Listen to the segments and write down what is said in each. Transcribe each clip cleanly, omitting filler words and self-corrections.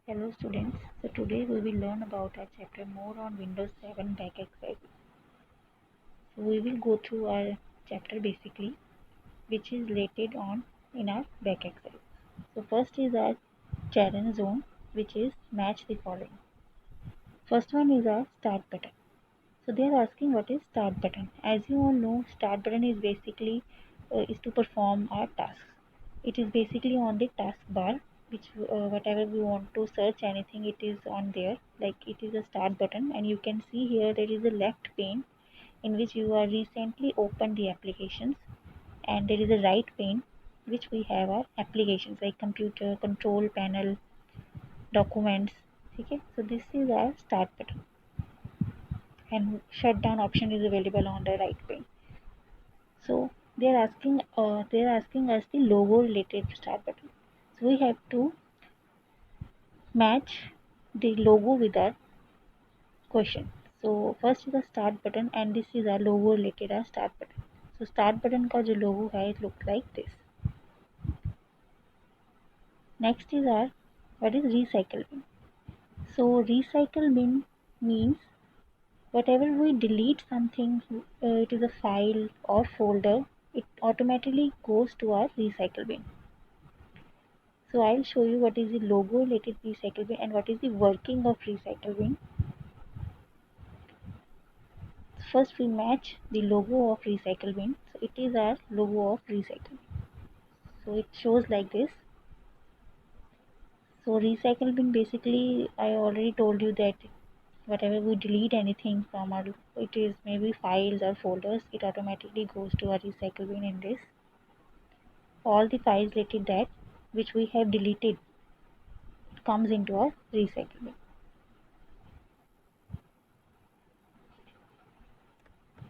Hello students, so today we will learn about our chapter more on Windows 7 back exercises. So we will go through our chapter basically, which is related on in our back exercise. So first is our challenge zone, which is match the following. First one is our start button. So they are asking what is start button. As you all know, start button is basically is to perform our tasks. It is basically on the taskbar, which whatever we want to search anything, it is on there. Like it is a start button, and you can see here there is a left pane in which you are recently opened the applications, and there is a right pane which we have our applications like computer, control panel, documents. Okay, so this is our start button, and shutdown option is available on the right pane. So they're asking us the logo related start button. So we have to match the logo with our question. So first is the start button, and this is our logo related our start button. So start button का जो logo है it looks like this. Next is our what is recycle bin. So recycle bin means whatever we delete something, it is a file or folder, it automatically goes to our recycle bin. So I'll show you what is the logo related recycle bin and what is the working of recycle bin. First we match the logo of recycle bin. So it is our logo of recycle. So it shows like this. So recycle bin basically I already told you that whatever we delete anything from our, it is maybe files or folders, it automatically goes to our recycle bin in this. All the files related that which we have deleted comes into our recycle bin.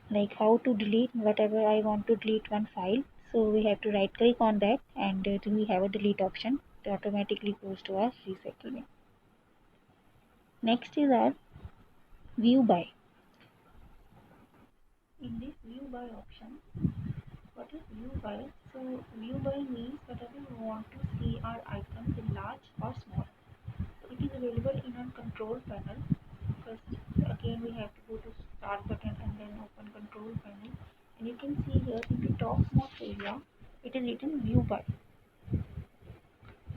Like how to delete whatever I want to delete one file. So we have to right click on that, and then we have a delete option. It automatically goes to our recycle bin. Next is our view by. In this view by option, what is view by? So view by means whatever we want to see our icons in large or small. So it is available in our control panel. First again we have to go to start button and then open control panel, and you can see here in the topmost area it is written view by.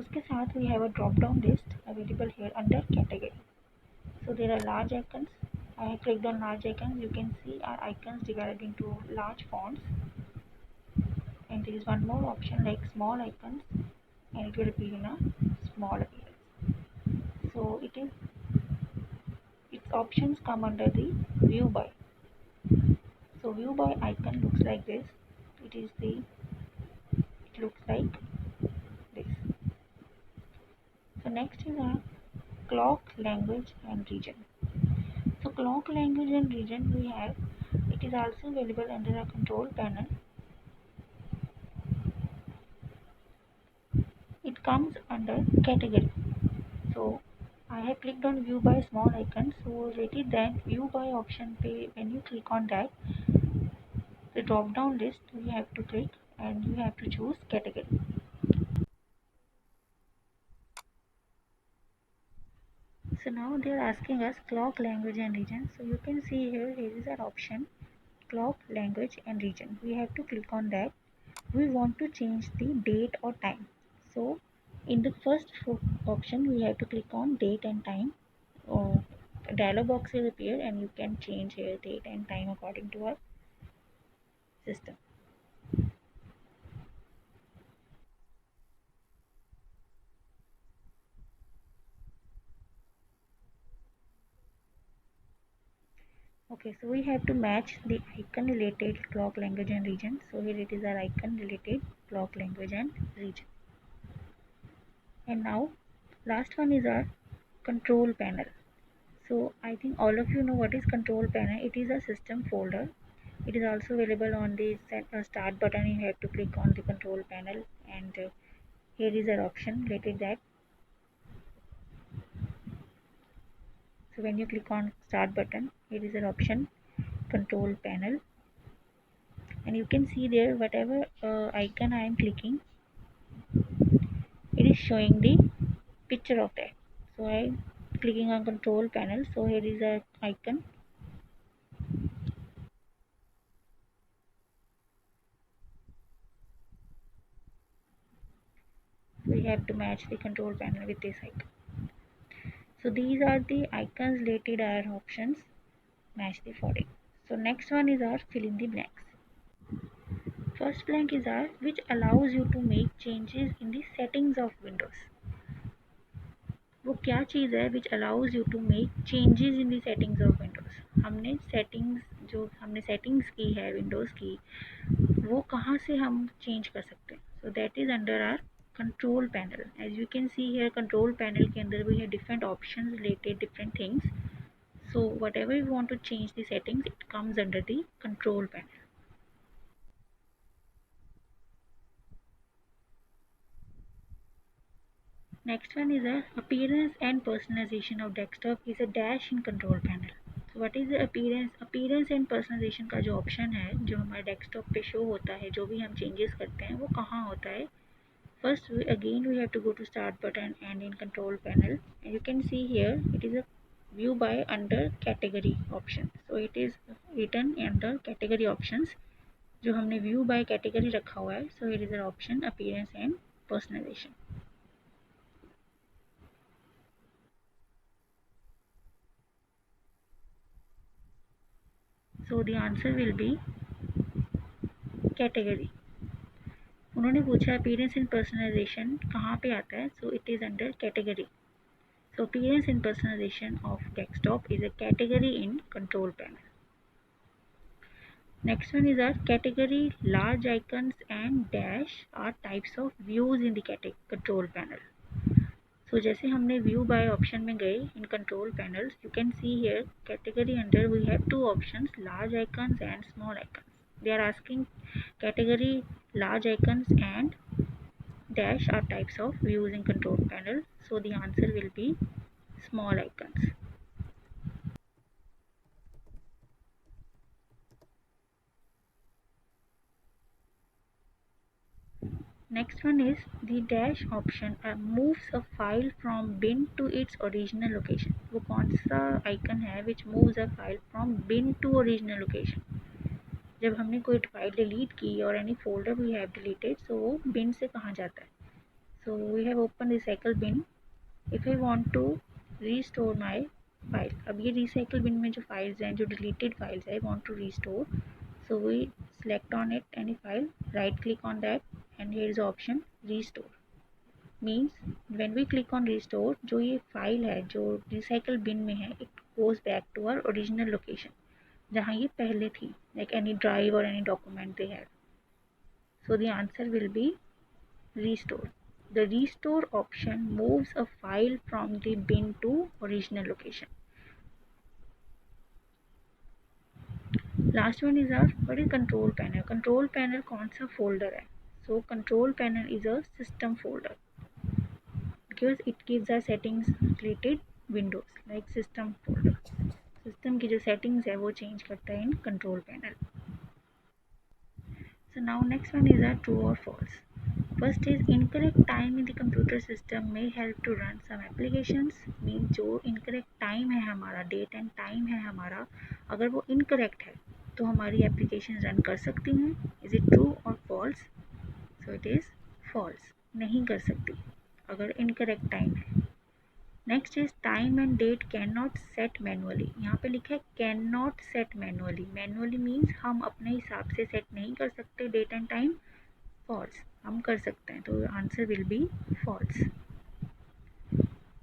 उसके साथ we have a drop down list available here under category. So there are large icons. I have clicked on large icons. You can see our icons divided into large fonts, and there is one more option like small icons, and it will appear in a small appearance. So its options come under the view by. So view by icon looks like this. It looks like this. So next is our clock language and region. So clock language and region we have, it is also available under our control panel. It comes under category. So I have clicked on view by small icon. So rated that view by option pay, when you click on that, the drop down list we have to click and you have to choose category. So now they are asking us clock language and region. So you can see here is an option clock language and region. We have to click on that. We want to change the date or time. So in the first option we have to click on date and time. A dialog box will appear and you can change here date and time according to our system. Okay, so we have to match the icon related clock language and region. So here it is our icon related clock language and region. And now last one is our control panel. So I think all of you know what is control panel. It is a system folder. It is also available on the start button. You have to click on the control panel, and here is our option related that. So when you click on start button, here is an option control panel, and you can see there whatever icon I am clicking, it is showing the picture of that. So I'm clicking on control panel. So here is a icon. We have to match the control panel with this icon. So these are the icons related our options. Match the following. So next one is our fill in the blanks. First blank is our which allows you to make changes in the settings of Windows. वो क्या चीज़ है which allows you to make changes in the settings of Windows. हमने settings जो हमने settings की है Windows की वो कहाँ से हम चेंज कर सकते हैं. So that is under our control panel. As you can see here control panel के अंदर भी है different options related different things. So whatever you want to change the settings it comes under the control panel. Next one is a appearance and personalization of desktop is a dash in control panel. So what is the appearance and personalization का जो option है जो हमारे desktop पे show होता है जो भी हम चेंजेस करते हैं वो कहाँ होता है. First again we have to go to start button and in control panel and you can see here it is a view by under category option. So it is written under category options जो हमने view by category रखा हुआ है. So it is an option appearance and personalization. So the answer will be category. उन्होंने पूछा appearance and personalisation कहाँ पे आता है. So it is under category. So appearance and personalisation of desktop is a category in control panel. Next one is are category large icons and dash are types of views in the control panel. So जैसे हमने view by option में गए in control panels you can see here category under we have two options large icons and small icons. They are asking category large icons and dash are types of views in control panel. So the answer will be small icons. Next one is the dash option moves a file from bin to its original location. वो कौन सा icon है which moves a file from bin to original location. जब हमने कोई file delete की और any folder we have deleted so वो बिन से कहाँ जाता है. So we have open recycle bin. If I want to restore my file. अब ये रिसाइकल बिन में जो फाइल्स हैं जो डिलीटेड फाइल्स है I want to restore. So we select on it any file, right click on that and here is the option restore. Means when we click on restore जो ये file है जो recycle bin में है it goes back to our original location जहाँ ये पहले थी like any drive or any document they have. So the answer will be restore. The restore option moves a file from the bin to original location. Last one is our what is control panel. Control panel कौन सा folder है. So control panel is a system folder because it gives our settings related windows like system folder. System की जो settings है वो change करता है in control panel. So now next one is our true or false. First is incorrect time in the computer system may help to run some applications. Means जो incorrect time है हमारा date and time है हमारा अगर वो incorrect है तो हमारी एप्लीकेशन रन कर सकती हैं. इज़ इट ट्रू और false. So it is false. नहीं कर सकती अगर इनकरेक्ट टाइम है. Next is time and date can not set manually. यहाँ पे लिखा है can not set manually. Manually means हम अपने हिसाब से सेट नहीं कर सकते डेट एंड टाइम. फॉल्स. हम कर सकते हैं तो answer will be false.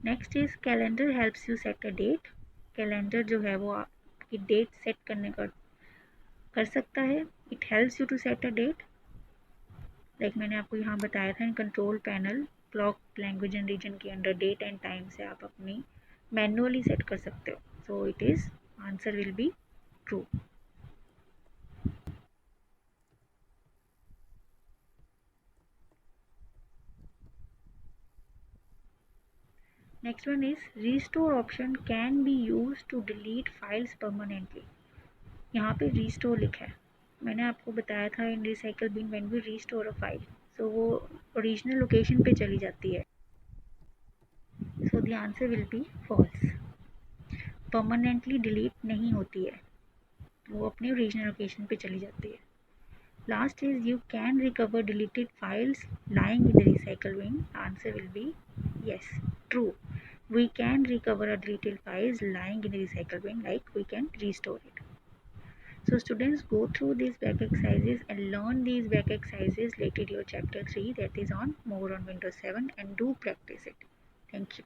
Next is calendar helps you set a date. Calendar जो है वो आपकी डेट सेट करने का कर सकता है. It helps you to set a date. Like मैंने आपको यहाँ बताया था in control panel clock language and region के अंडर डेट एंड टाइम से आप अपनी मैनुअली सेट कर सकते हो. So it is answer will be true. Next one is restore option can be use to delete files permanently. यहाँ पे restore लिखा है. मैंने आपको बताया था in recycle bin when we restore a file so वो ओरिजिनल लोकेशन पे चली जाती है. सो So the answer will be false. Permanently delete नहीं होती है, वो अपने ओरिजिनल लोकेशन पे चली जाती है. Last is you can recover deleted files lying in the recycle bin. Answer will be yes, true. We can recover our deleted files lying in the recycle bin, like we can restore it. So students, go through these back exercises and learn these back exercises related to your chapter 3, that is on more on Windows 7, and do practice it. Thank you.